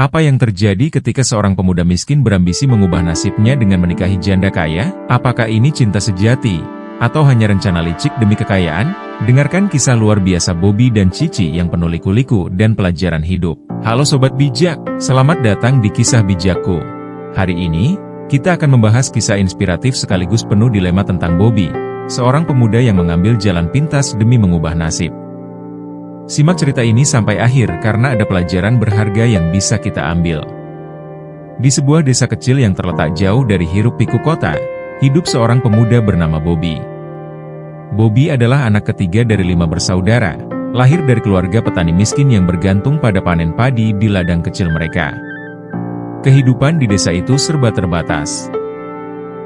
Apa yang terjadi ketika seorang pemuda miskin berambisi mengubah nasibnya dengan menikahi janda kaya? Apakah ini cinta sejati? Atau hanya rencana licik demi kekayaan? Dengarkan kisah luar biasa Bobby dan Cici yang penuh liku-liku dan pelajaran hidup. Halo Sobat Bijak, selamat datang di Kisah Bijakku. Hari ini, kita akan membahas kisah inspiratif sekaligus penuh dilema tentang Bobby, seorang pemuda yang mengambil jalan pintas demi mengubah nasib. Simak cerita ini sampai akhir karena ada pelajaran berharga yang bisa kita ambil. Di sebuah desa kecil yang terletak jauh dari hiruk-pikuk kota, hidup seorang pemuda bernama Bobby. Bobby adalah anak ketiga dari 5 bersaudara, lahir dari keluarga petani miskin yang bergantung pada panen padi di ladang kecil mereka. Kehidupan di desa itu serba terbatas.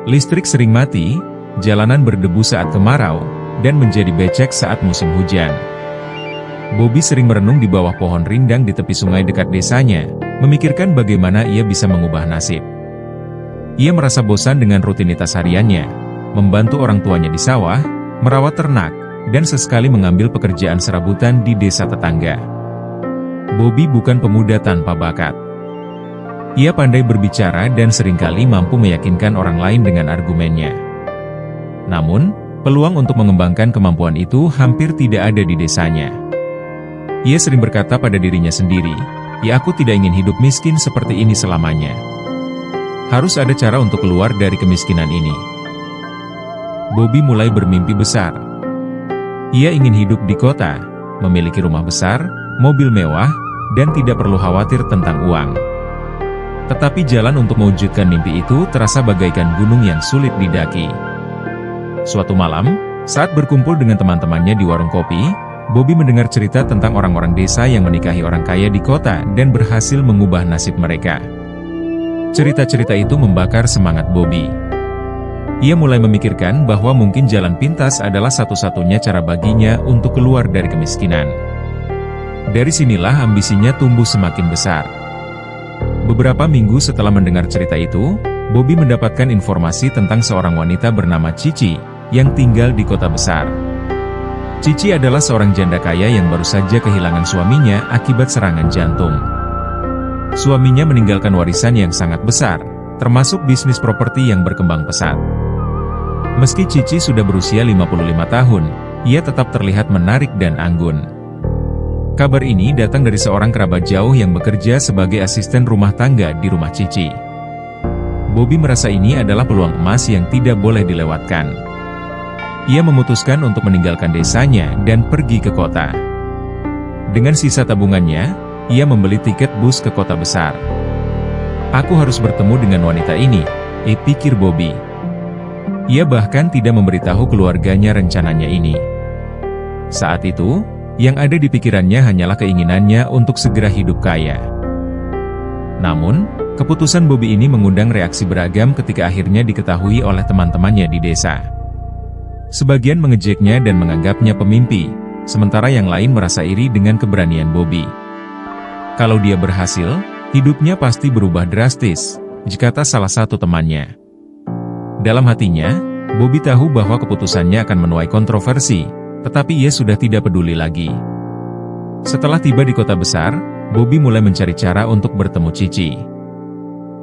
Listrik sering mati, jalanan berdebu saat kemarau, dan menjadi becek saat musim hujan. Bobby sering merenung di bawah pohon rindang di tepi sungai dekat desanya, memikirkan bagaimana ia bisa mengubah nasib. Ia merasa bosan dengan rutinitas hariannya, membantu orang tuanya di sawah, merawat ternak, dan sesekali mengambil pekerjaan serabutan di desa tetangga. Bobby bukan pemuda tanpa bakat. Ia pandai berbicara dan seringkali mampu meyakinkan orang lain dengan argumennya. Namun, peluang untuk mengembangkan kemampuan itu hampir tidak ada di desanya. Ia sering berkata pada dirinya sendiri, "Ya, aku tidak ingin hidup miskin seperti ini selamanya. Harus ada cara untuk keluar dari kemiskinan ini." Bobby mulai bermimpi besar. Ia ingin hidup di kota, memiliki rumah besar, mobil mewah, dan tidak perlu khawatir tentang uang. Tetapi jalan untuk mewujudkan mimpi itu terasa bagaikan gunung yang sulit didaki. Suatu malam, saat berkumpul dengan teman-temannya di warung kopi, Bobby mendengar cerita tentang orang-orang desa yang menikahi orang kaya di kota dan berhasil mengubah nasib mereka. Cerita-cerita itu membakar semangat Bobby. Ia mulai memikirkan bahwa mungkin jalan pintas adalah satu-satunya cara baginya untuk keluar dari kemiskinan. Dari sinilah ambisinya tumbuh semakin besar. Beberapa minggu setelah mendengar cerita itu, Bobby mendapatkan informasi tentang seorang wanita bernama Cici, yang tinggal di kota besar. Cici adalah seorang janda kaya yang baru saja kehilangan suaminya akibat serangan jantung. Suaminya meninggalkan warisan yang sangat besar, termasuk bisnis properti yang berkembang pesat. Meski Cici sudah berusia 55 tahun, ia tetap terlihat menarik dan anggun. Kabar ini datang dari seorang kerabat jauh yang bekerja sebagai asisten rumah tangga di rumah Cici. Bobby merasa ini adalah peluang emas yang tidak boleh dilewatkan. Ia memutuskan untuk meninggalkan desanya dan pergi ke kota. Dengan sisa tabungannya, ia membeli tiket bus ke kota besar. "Aku harus bertemu dengan wanita ini," pikir Bobby. Ia bahkan tidak memberitahu keluarganya rencananya ini. Saat itu, yang ada di pikirannya hanyalah keinginannya untuk segera hidup kaya. Namun, keputusan Bobby ini mengundang reaksi beragam ketika akhirnya diketahui oleh teman-temannya di desa. Sebagian mengejeknya dan menganggapnya pemimpi, sementara yang lain merasa iri dengan keberanian Bobby. Kalau dia berhasil, hidupnya pasti berubah drastis, kata salah satu temannya. Dalam hatinya, Bobby tahu bahwa keputusannya akan menuai kontroversi, tetapi ia sudah tidak peduli lagi. Setelah tiba di kota besar, Bobby mulai mencari cara untuk bertemu Cici.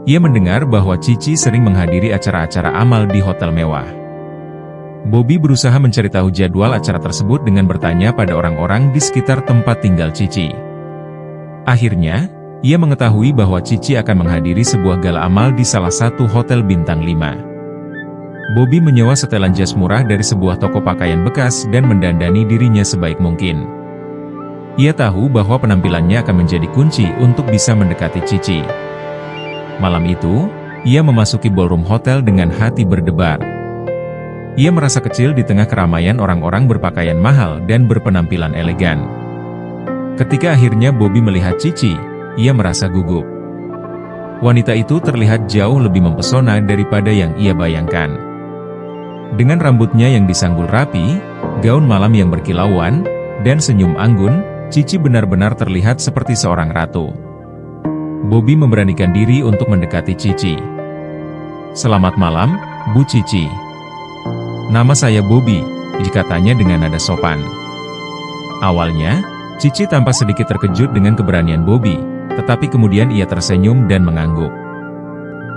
Ia mendengar bahwa Cici sering menghadiri acara-acara amal di hotel mewah. Bobby berusaha mencari tahu jadwal acara tersebut dengan bertanya pada orang-orang di sekitar tempat tinggal Cici. Akhirnya, ia mengetahui bahwa Cici akan menghadiri sebuah gala amal di salah satu hotel bintang 5. Bobby menyewa setelan jas murah dari sebuah toko pakaian bekas dan mendandani dirinya sebaik mungkin. Ia tahu bahwa penampilannya akan menjadi kunci untuk bisa mendekati Cici. Malam itu, ia memasuki ballroom hotel dengan hati berdebar. Ia merasa kecil di tengah keramaian orang-orang berpakaian mahal dan berpenampilan elegan. Ketika akhirnya Bobby melihat Cici, ia merasa gugup. Wanita itu terlihat jauh lebih mempesona daripada yang ia bayangkan. Dengan rambutnya yang disanggul rapi, gaun malam yang berkilauan, dan senyum anggun, Cici benar-benar terlihat seperti seorang ratu. Bobby memberanikan diri untuk mendekati Cici. "Selamat malam, Bu Cici. Nama saya Bobby," katanya dengan nada sopan. Awalnya, Cici tampak sedikit terkejut dengan keberanian Bobby, tetapi kemudian ia tersenyum dan mengangguk.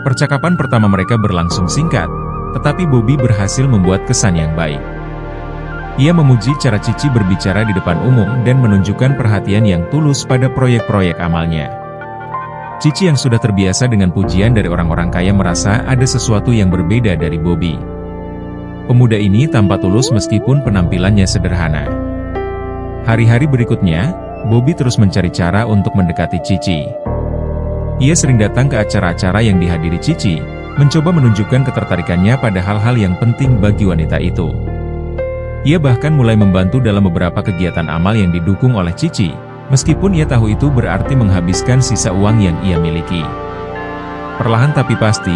Percakapan pertama mereka berlangsung singkat, tetapi Bobby berhasil membuat kesan yang baik. Ia memuji cara Cici berbicara di depan umum dan menunjukkan perhatian yang tulus pada proyek-proyek amalnya. Cici yang sudah terbiasa dengan pujian dari orang-orang kaya merasa ada sesuatu yang berbeda dari Bobby. Pemuda ini tampak tulus meskipun penampilannya sederhana. Hari-hari berikutnya, Bobby terus mencari cara untuk mendekati Cici. Ia sering datang ke acara-acara yang dihadiri Cici, mencoba menunjukkan ketertarikannya pada hal-hal yang penting bagi wanita itu. Ia bahkan mulai membantu dalam beberapa kegiatan amal yang didukung oleh Cici, meskipun ia tahu itu berarti menghabiskan sisa uang yang ia miliki. Perlahan tapi pasti,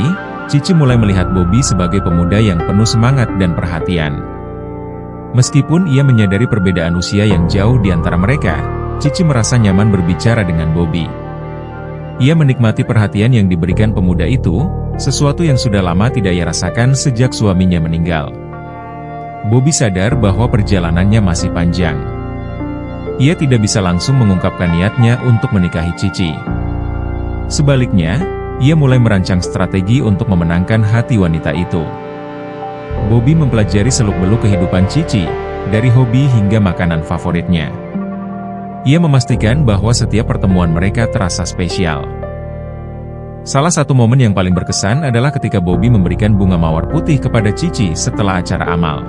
Cici mulai melihat Bobby sebagai pemuda yang penuh semangat dan perhatian. Meskipun ia menyadari perbedaan usia yang jauh di antara mereka, Cici merasa nyaman berbicara dengan Bobby. Ia menikmati perhatian yang diberikan pemuda itu, sesuatu yang sudah lama tidak ia rasakan sejak suaminya meninggal. Bobby sadar bahwa perjalanannya masih panjang. Ia tidak bisa langsung mengungkapkan niatnya untuk menikahi Cici. Sebaliknya, ia mulai merancang strategi untuk memenangkan hati wanita itu. Bobby mempelajari seluk-beluk kehidupan Cici, dari hobi hingga makanan favoritnya. Ia memastikan bahwa setiap pertemuan mereka terasa spesial. Salah satu momen yang paling berkesan adalah ketika Bobby memberikan bunga mawar putih kepada Cici setelah acara amal.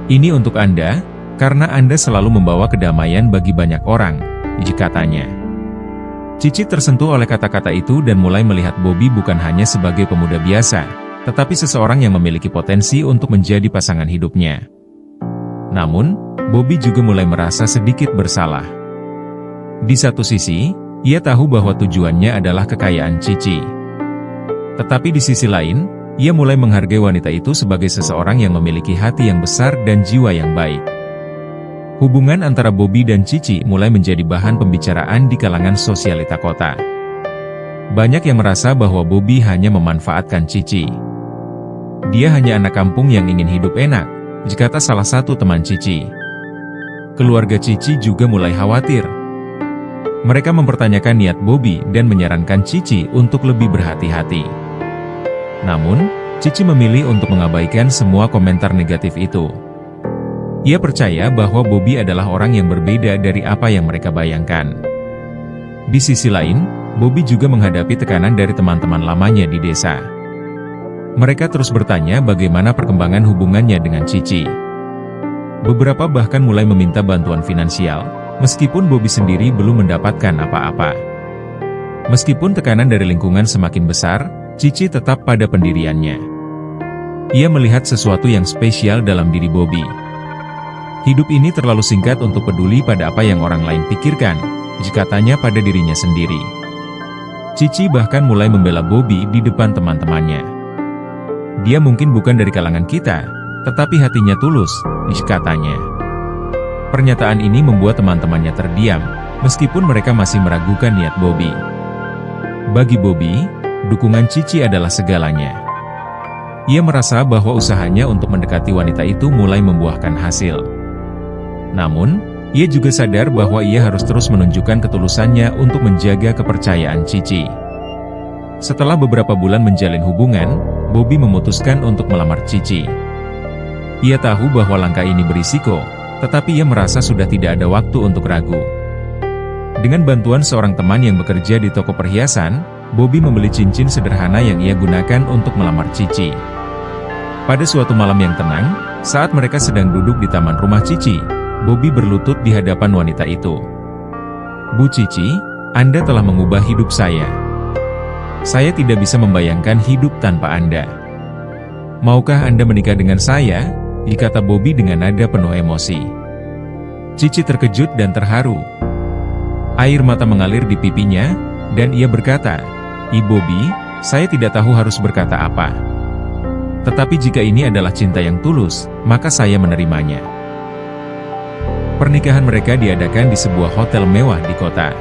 "Ini untuk Anda, karena Anda selalu membawa kedamaian bagi banyak orang," katanya. Cici tersentuh oleh kata-kata itu dan mulai melihat Bobby bukan hanya sebagai pemuda biasa, tetapi seseorang yang memiliki potensi untuk menjadi pasangan hidupnya. Namun, Bobby juga mulai merasa sedikit bersalah. Di satu sisi, ia tahu bahwa tujuannya adalah kekayaan Cici. Tetapi di sisi lain, ia mulai menghargai wanita itu sebagai seseorang yang memiliki hati yang besar dan jiwa yang baik. Hubungan antara Bobby dan Cici mulai menjadi bahan pembicaraan di kalangan sosialita kota. Banyak yang merasa bahwa Bobby hanya memanfaatkan Cici. Dia hanya anak kampung yang ingin hidup enak, kata salah satu teman Cici. Keluarga Cici juga mulai khawatir. Mereka mempertanyakan niat Bobby dan menyarankan Cici untuk lebih berhati-hati. Namun, Cici memilih untuk mengabaikan semua komentar negatif itu. Ia percaya bahwa Bobby adalah orang yang berbeda dari apa yang mereka bayangkan. Di sisi lain, Bobby juga menghadapi tekanan dari teman-teman lamanya di desa. Mereka terus bertanya bagaimana perkembangan hubungannya dengan Cici. Beberapa bahkan mulai meminta bantuan finansial, meskipun Bobby sendiri belum mendapatkan apa-apa. Meskipun tekanan dari lingkungan semakin besar, Cici tetap pada pendiriannya. Ia melihat sesuatu yang spesial dalam diri Bobby. Hidup ini terlalu singkat untuk peduli pada apa yang orang lain pikirkan, katanya pada dirinya sendiri. Cici bahkan mulai membela Bobby di depan teman-temannya. Dia mungkin bukan dari kalangan kita, tetapi hatinya tulus, katanya. Pernyataan ini membuat teman-temannya terdiam, meskipun mereka masih meragukan niat Bobby. Bagi Bobby, dukungan Cici adalah segalanya. Ia merasa bahwa usahanya untuk mendekati wanita itu mulai membuahkan hasil. Namun, ia juga sadar bahwa ia harus terus menunjukkan ketulusannya untuk menjaga kepercayaan Cici. Setelah beberapa bulan menjalin hubungan, Bobby memutuskan untuk melamar Cici. Ia tahu bahwa langkah ini berisiko, tetapi ia merasa sudah tidak ada waktu untuk ragu. Dengan bantuan seorang teman yang bekerja di toko perhiasan, Bobby membeli cincin sederhana yang ia gunakan untuk melamar Cici. Pada suatu malam yang tenang, saat mereka sedang duduk di taman rumah Cici, Bobby berlutut di hadapan wanita itu. "Bu Cici, Anda telah mengubah hidup saya. Saya tidak bisa membayangkan hidup tanpa Anda. Maukah Anda menikah dengan saya?" kata Bobby dengan nada penuh emosi. Cici terkejut dan terharu. Air mata mengalir di pipinya, dan ia berkata, Bobby, saya tidak tahu harus berkata apa. Tetapi jika ini adalah cinta yang tulus, maka saya menerimanya." Pernikahan mereka diadakan di sebuah hotel mewah di kota.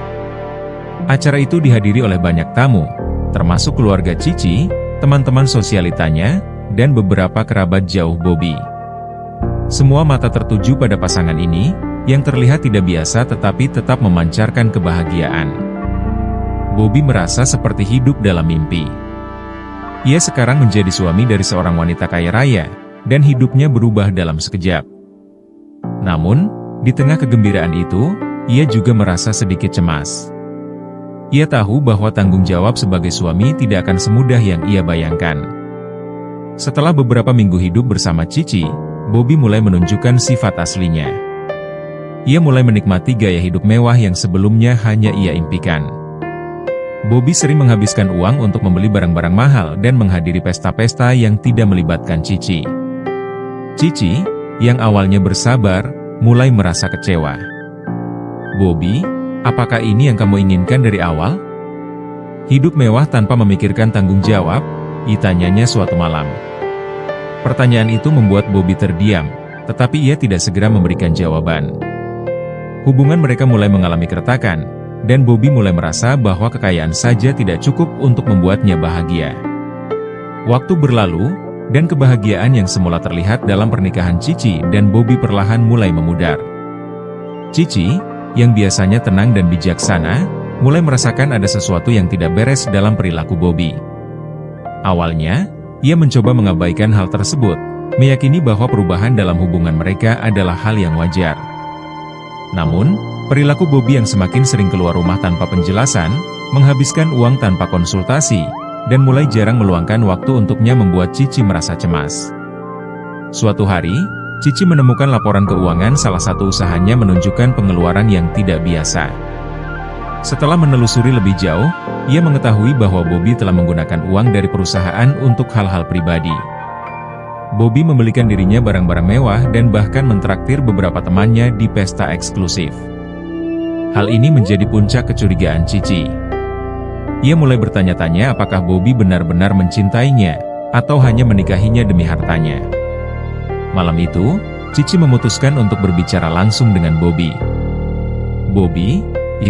Acara itu dihadiri oleh banyak tamu, termasuk keluarga Cici, teman-teman sosialitanya, dan beberapa kerabat jauh Bobby. Semua mata tertuju pada pasangan ini, yang terlihat tidak biasa tetapi tetap memancarkan kebahagiaan. Bobby merasa seperti hidup dalam mimpi. Ia sekarang menjadi suami dari seorang wanita kaya raya, dan hidupnya berubah dalam sekejap. Namun, di tengah kegembiraan itu, ia juga merasa sedikit cemas. Ia tahu bahwa tanggung jawab sebagai suami tidak akan semudah yang ia bayangkan. Setelah beberapa minggu hidup bersama Cici, Bobby mulai menunjukkan sifat aslinya. Ia mulai menikmati gaya hidup mewah yang sebelumnya hanya ia impikan. Bobby sering menghabiskan uang untuk membeli barang-barang mahal dan menghadiri pesta-pesta yang tidak melibatkan Cici. Cici, yang awalnya bersabar, mulai merasa kecewa. "Bobby, apakah ini yang kamu inginkan dari awal? Hidup mewah tanpa memikirkan tanggung jawab?" ditanyanya suatu malam. Pertanyaan itu membuat Bobby terdiam, tetapi ia tidak segera memberikan jawaban. Hubungan mereka mulai mengalami keretakan, dan Bobby mulai merasa bahwa kekayaan saja tidak cukup untuk membuatnya bahagia. Waktu berlalu, dan kebahagiaan yang semula terlihat dalam pernikahan Cici dan Bobby perlahan mulai memudar. Cici, yang biasanya tenang dan bijaksana, mulai merasakan ada sesuatu yang tidak beres dalam perilaku Bobby. Awalnya, ia mencoba mengabaikan hal tersebut, meyakini bahwa perubahan dalam hubungan mereka adalah hal yang wajar. Namun, perilaku Bobby yang semakin sering keluar rumah tanpa penjelasan, menghabiskan uang tanpa konsultasi, dan mulai jarang meluangkan waktu untuknya membuat Cici merasa cemas. Suatu hari, Cici menemukan laporan keuangan salah satu usahanya menunjukkan pengeluaran yang tidak biasa. Setelah menelusuri lebih jauh, ia mengetahui bahwa Bobby telah menggunakan uang dari perusahaan untuk hal-hal pribadi. Bobby membelikan dirinya barang-barang mewah dan bahkan mentraktir beberapa temannya di pesta eksklusif. Hal ini menjadi puncak kecurigaan Cici. Ia mulai bertanya-tanya apakah Bobby benar-benar mencintainya, atau hanya menikahinya demi hartanya. Malam itu, Cici memutuskan untuk berbicara langsung dengan Bobby. "Bobby,"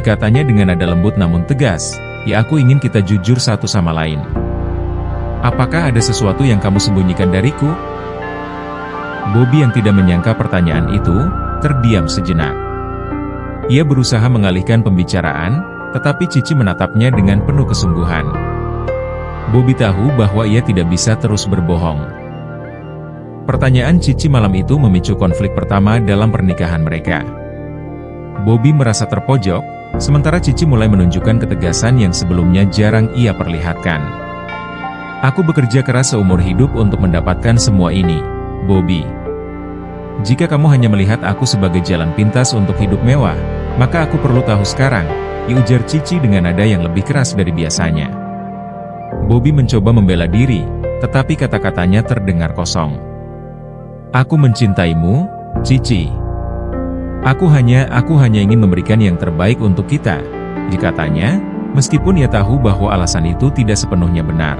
katanya dengan nada lembut namun tegas, "ya aku ingin kita jujur satu sama lain. Apakah ada sesuatu yang kamu sembunyikan dariku?" Bobby yang tidak menyangka pertanyaan itu, terdiam sejenak. Ia berusaha mengalihkan pembicaraan, tetapi Cici menatapnya dengan penuh kesungguhan. Bobby tahu bahwa ia tidak bisa terus berbohong. Pertanyaan Cici malam itu memicu konflik pertama dalam pernikahan mereka. Bobby merasa terpojok, sementara Cici mulai menunjukkan ketegasan yang sebelumnya jarang ia perlihatkan. "Aku bekerja keras seumur hidup untuk mendapatkan semua ini, Bobby. Jika kamu hanya melihat aku sebagai jalan pintas untuk hidup mewah, maka aku perlu tahu sekarang," ujar Cici dengan nada yang lebih keras dari biasanya. Bobby mencoba membela diri, tetapi kata-katanya terdengar kosong. "Aku mencintaimu, Cici. Aku hanya ingin memberikan yang terbaik untuk kita," katanya, meskipun ia tahu bahwa alasan itu tidak sepenuhnya benar.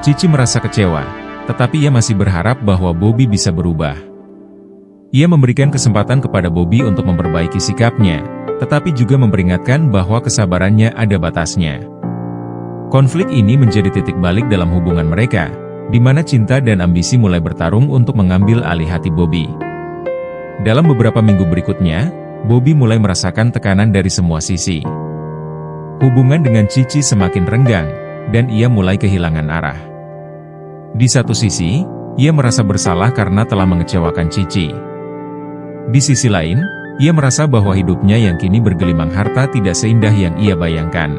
Cici merasa kecewa, tetapi ia masih berharap bahwa Bobby bisa berubah. Ia memberikan kesempatan kepada Bobby untuk memperbaiki sikapnya, tetapi juga memperingatkan bahwa kesabarannya ada batasnya. Konflik ini menjadi titik balik dalam hubungan mereka, di mana cinta dan ambisi mulai bertarung untuk mengambil alih hati Bobby. Dalam beberapa minggu berikutnya, Bobby mulai merasakan tekanan dari semua sisi. Hubungan dengan Cici semakin renggang, dan ia mulai kehilangan arah. Di satu sisi, ia merasa bersalah karena telah mengecewakan Cici. Di sisi lain, ia merasa bahwa hidupnya yang kini bergelimang harta tidak seindah yang ia bayangkan.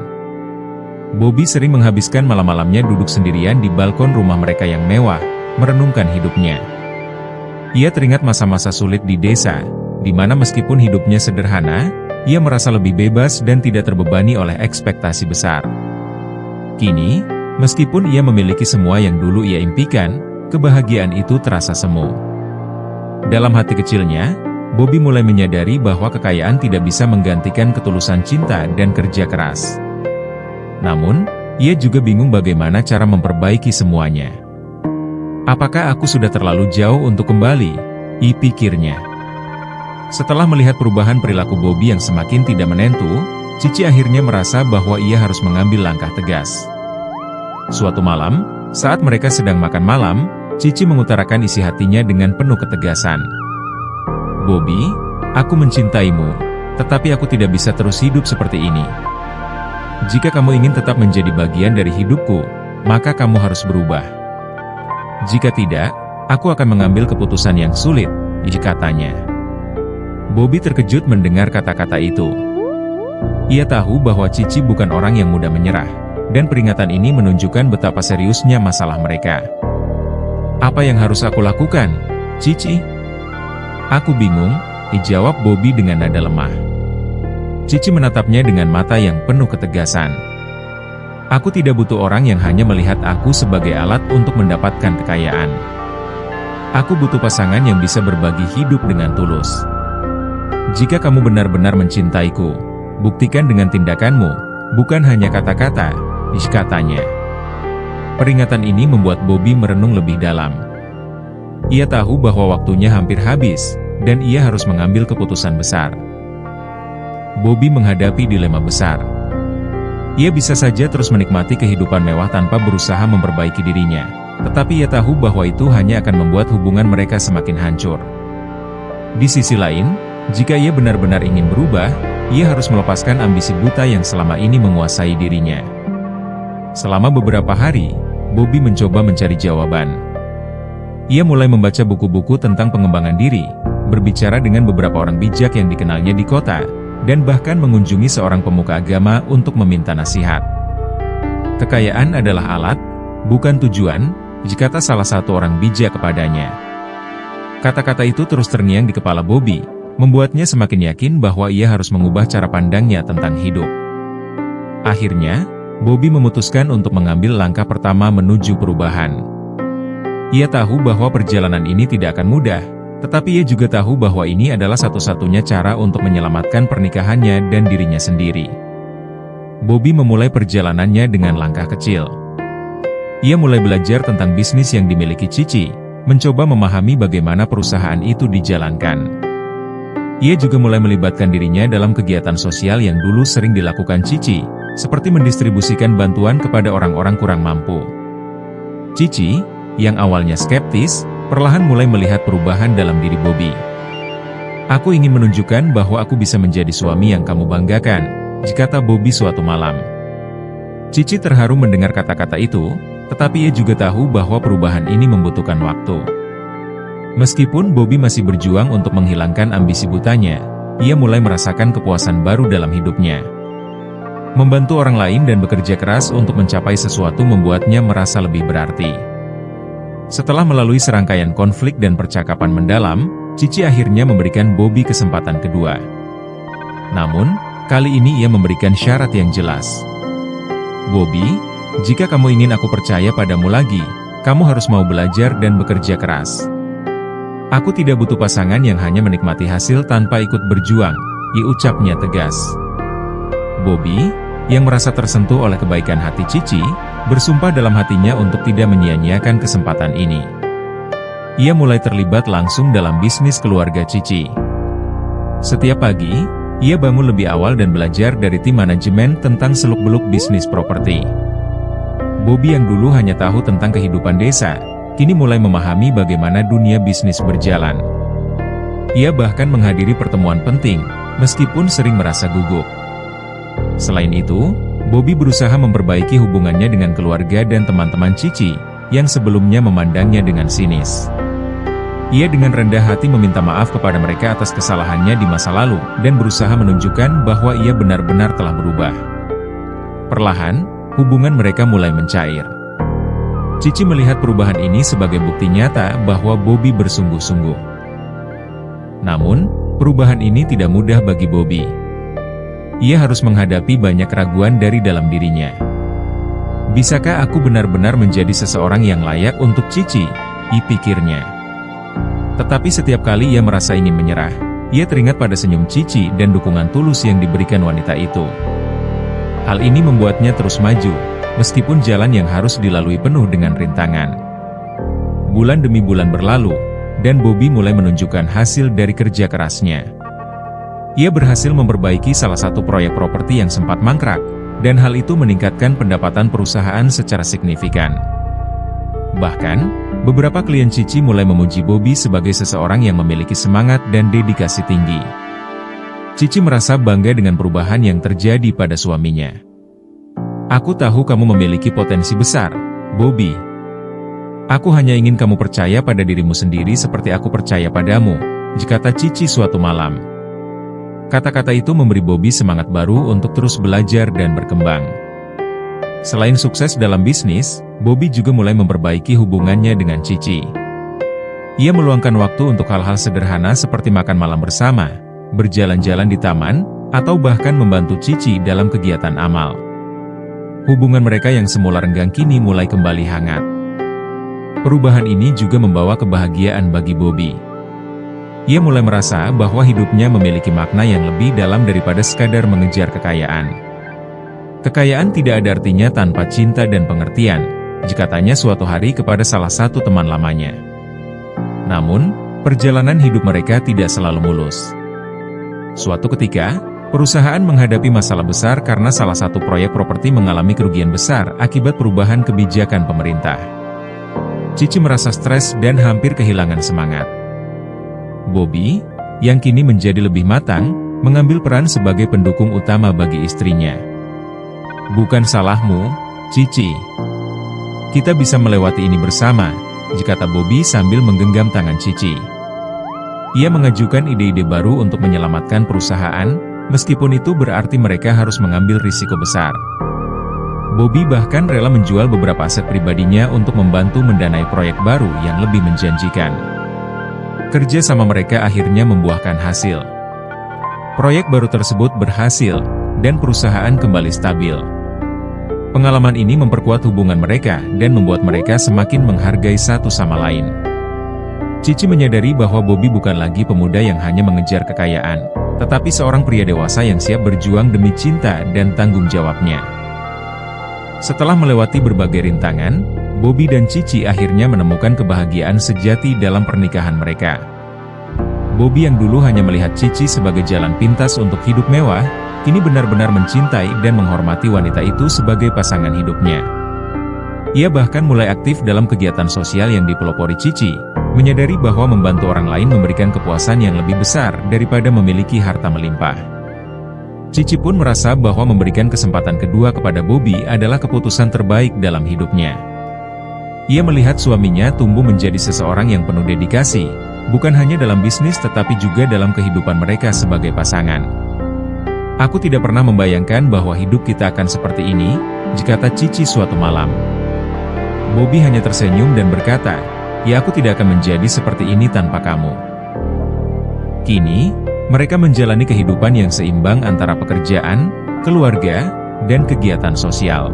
Bobby sering menghabiskan malam-malamnya duduk sendirian di balkon rumah mereka yang mewah, merenungkan hidupnya. Ia teringat masa-masa sulit di desa, di mana meskipun hidupnya sederhana, ia merasa lebih bebas dan tidak terbebani oleh ekspektasi besar. Kini, meskipun ia memiliki semua yang dulu ia impikan, kebahagiaan itu terasa semu. Dalam hati kecilnya, Bobby mulai menyadari bahwa kekayaan tidak bisa menggantikan ketulusan cinta dan kerja keras. Namun, ia juga bingung bagaimana cara memperbaiki semuanya. "Apakah aku sudah terlalu jauh untuk kembali?" pikirnya. Setelah melihat perubahan perilaku Bobby yang semakin tidak menentu, Cici akhirnya merasa bahwa ia harus mengambil langkah tegas. Suatu malam, saat mereka sedang makan malam, Cici mengutarakan isi hatinya dengan penuh ketegasan. "Bobby, aku mencintaimu, tetapi aku tidak bisa terus hidup seperti ini. Jika kamu ingin tetap menjadi bagian dari hidupku, maka kamu harus berubah. Jika tidak, aku akan mengambil keputusan yang sulit, katanya. Bobby terkejut mendengar kata-kata itu. Ia tahu bahwa Cici bukan orang yang mudah menyerah, dan peringatan ini menunjukkan betapa seriusnya masalah mereka. Apa yang harus aku lakukan, Cici? Aku bingung, jawab Bobby dengan nada lemah. Cici menatapnya dengan mata yang penuh ketegasan. Aku tidak butuh orang yang hanya melihat aku sebagai alat untuk mendapatkan kekayaan. Aku butuh pasangan yang bisa berbagi hidup dengan tulus. Jika kamu benar-benar mencintaiku, buktikan dengan tindakanmu, bukan hanya kata-kata, katanya. Peringatan ini membuat Bobby merenung lebih dalam. Ia tahu bahwa waktunya hampir habis, dan ia harus mengambil keputusan besar. Bobby menghadapi dilema besar. Ia bisa saja terus menikmati kehidupan mewah tanpa berusaha memperbaiki dirinya, tetapi ia tahu bahwa itu hanya akan membuat hubungan mereka semakin hancur. Di sisi lain, jika ia benar-benar ingin berubah, ia harus melepaskan ambisi buta yang selama ini menguasai dirinya. Selama beberapa hari, Bobby mencoba mencari jawaban. Ia mulai membaca buku-buku tentang pengembangan diri, berbicara dengan beberapa orang bijak yang dikenalnya di kota, dan bahkan mengunjungi seorang pemuka agama untuk meminta nasihat. Kekayaan adalah alat, bukan tujuan, kata salah satu orang bijak kepadanya. Kata-kata itu terus terngiang di kepala Bobby, membuatnya semakin yakin bahwa ia harus mengubah cara pandangnya tentang hidup. Akhirnya, Bobby memutuskan untuk mengambil langkah pertama menuju perubahan. Ia tahu bahwa perjalanan ini tidak akan mudah, tetapi ia juga tahu bahwa ini adalah satu-satunya cara untuk menyelamatkan pernikahannya dan dirinya sendiri. Bobby memulai perjalanannya dengan langkah kecil. Ia mulai belajar tentang bisnis yang dimiliki Cici, mencoba memahami bagaimana perusahaan itu dijalankan. Ia juga mulai melibatkan dirinya dalam kegiatan sosial yang dulu sering dilakukan Cici, seperti mendistribusikan bantuan kepada orang-orang kurang mampu. Cici, yang awalnya skeptis, perlahan mulai melihat perubahan dalam diri Bobby. Aku ingin menunjukkan bahwa aku bisa menjadi suami yang kamu banggakan, kata Bobby suatu malam. Cici terharu mendengar kata-kata itu, tetapi ia juga tahu bahwa perubahan ini membutuhkan waktu. Meskipun Bobby masih berjuang untuk menghilangkan ambisi butanya, ia mulai merasakan kepuasan baru dalam hidupnya. Membantu orang lain dan bekerja keras untuk mencapai sesuatu membuatnya merasa lebih berarti. Setelah melalui serangkaian konflik dan percakapan mendalam, Cici akhirnya memberikan Bobby kesempatan kedua. Namun, kali ini ia memberikan syarat yang jelas. Bobby, jika kamu ingin aku percaya padamu lagi, kamu harus mau belajar dan bekerja keras. Aku tidak butuh pasangan yang hanya menikmati hasil tanpa ikut berjuang, ucapnya tegas. Bobby, yang merasa tersentuh oleh kebaikan hati Cici, bersumpah dalam hatinya untuk tidak menyia-nyiakan kesempatan ini. Ia mulai terlibat langsung dalam bisnis keluarga Cici. Setiap pagi, ia bangun lebih awal dan belajar dari tim manajemen tentang seluk-beluk bisnis properti. Bobby yang dulu hanya tahu tentang kehidupan desa, kini mulai memahami bagaimana dunia bisnis berjalan. Ia bahkan menghadiri pertemuan penting, meskipun sering merasa gugup. Selain itu, Bobby berusaha memperbaiki hubungannya dengan keluarga dan teman-teman Cici, yang sebelumnya memandangnya dengan sinis. Ia dengan rendah hati meminta maaf kepada mereka atas kesalahannya di masa lalu, dan berusaha menunjukkan bahwa ia benar-benar telah berubah. Perlahan, hubungan mereka mulai mencair. Cici melihat perubahan ini sebagai bukti nyata bahwa Bobby bersungguh-sungguh. Namun, perubahan ini tidak mudah bagi Bobby. Ia harus menghadapi banyak keraguan dari dalam dirinya. Bisakah aku benar-benar menjadi seseorang yang layak untuk Cici? Pikirnya. Tetapi setiap kali ia merasa ingin menyerah, ia teringat pada senyum Cici dan dukungan tulus yang diberikan wanita itu. Hal ini membuatnya terus maju, meskipun jalan yang harus dilalui penuh dengan rintangan. Bulan demi bulan berlalu, dan Bobby mulai menunjukkan hasil dari kerja kerasnya. Ia berhasil memperbaiki salah satu proyek properti yang sempat mangkrak, dan hal itu meningkatkan pendapatan perusahaan secara signifikan. Bahkan, beberapa klien Cici mulai memuji Bobby sebagai seseorang yang memiliki semangat dan dedikasi tinggi. Cici merasa bangga dengan perubahan yang terjadi pada suaminya. Aku tahu kamu memiliki potensi besar, Bobby. Aku hanya ingin kamu percaya pada dirimu sendiri seperti aku percaya padamu, kata Cici suatu malam. Kata-kata itu memberi Bobby semangat baru untuk terus belajar dan berkembang. Selain sukses dalam bisnis, Bobby juga mulai memperbaiki hubungannya dengan Cici. Ia meluangkan waktu untuk hal-hal sederhana seperti makan malam bersama, berjalan-jalan di taman, atau bahkan membantu Cici dalam kegiatan amal. Hubungan mereka yang semula renggang kini mulai kembali hangat. Perubahan ini juga membawa kebahagiaan bagi Bobby. Ia mulai merasa bahwa hidupnya memiliki makna yang lebih dalam daripada sekadar mengejar kekayaan. Kekayaan tidak ada artinya tanpa cinta dan pengertian, katanya suatu hari kepada salah satu teman lamanya. Namun, perjalanan hidup mereka tidak selalu mulus. Suatu ketika, perusahaan menghadapi masalah besar karena salah satu proyek properti mengalami kerugian besar akibat perubahan kebijakan pemerintah. Cici merasa stres dan hampir kehilangan semangat. Bobby, yang kini menjadi lebih matang, mengambil peran sebagai pendukung utama bagi istrinya. Bukan salahmu, Cici. Kita bisa melewati ini bersama, kata Bobby sambil menggenggam tangan Cici. Ia mengajukan ide-ide baru untuk menyelamatkan perusahaan, meskipun itu berarti mereka harus mengambil risiko besar. Bobby bahkan rela menjual beberapa aset pribadinya untuk membantu mendanai proyek baru yang lebih menjanjikan. Kerja sama mereka akhirnya membuahkan hasil. Proyek baru tersebut berhasil, dan perusahaan kembali stabil. Pengalaman ini memperkuat hubungan mereka dan membuat mereka semakin menghargai satu sama lain. Cici menyadari bahwa Bobby bukan lagi pemuda yang hanya mengejar kekayaan, tetapi seorang pria dewasa yang siap berjuang demi cinta dan tanggung jawabnya. Setelah melewati berbagai rintangan, Bobby dan Cici akhirnya menemukan kebahagiaan sejati dalam pernikahan mereka. Bobby yang dulu hanya melihat Cici sebagai jalan pintas untuk hidup mewah, kini benar-benar mencintai dan menghormati wanita itu sebagai pasangan hidupnya. Ia bahkan mulai aktif dalam kegiatan sosial yang dipelopori Cici, menyadari bahwa membantu orang lain memberikan kepuasan yang lebih besar daripada memiliki harta melimpah. Cici pun merasa bahwa memberikan kesempatan kedua kepada Bobby adalah keputusan terbaik dalam hidupnya. Ia melihat suaminya tumbuh menjadi seseorang yang penuh dedikasi, bukan hanya dalam bisnis tetapi juga dalam kehidupan mereka sebagai pasangan. Aku tidak pernah membayangkan bahwa hidup kita akan seperti ini, kata Cici suatu malam. Bobby hanya tersenyum dan berkata, ya aku tidak akan menjadi seperti ini tanpa kamu. Kini, mereka menjalani kehidupan yang seimbang antara pekerjaan, keluarga, dan kegiatan sosial.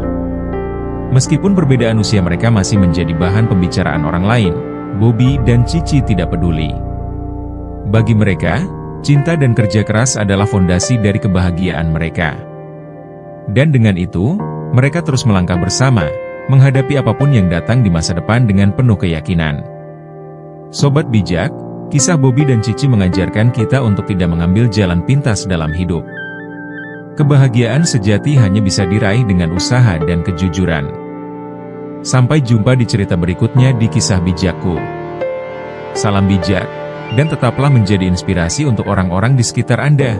Meskipun perbedaan usia mereka masih menjadi bahan pembicaraan orang lain, Bobby dan Cici tidak peduli. Bagi mereka, cinta dan kerja keras adalah fondasi dari kebahagiaan mereka. Dan dengan itu, mereka terus melangkah bersama, menghadapi apapun yang datang di masa depan dengan penuh keyakinan. Sobat bijak, kisah Bobby dan Cici mengajarkan kita untuk tidak mengambil jalan pintas dalam hidup. Kebahagiaan sejati hanya bisa diraih dengan usaha dan kejujuran. Sampai jumpa di cerita berikutnya di Kisah Bijakku. Salam bijak, dan tetaplah menjadi inspirasi untuk orang-orang di sekitar Anda.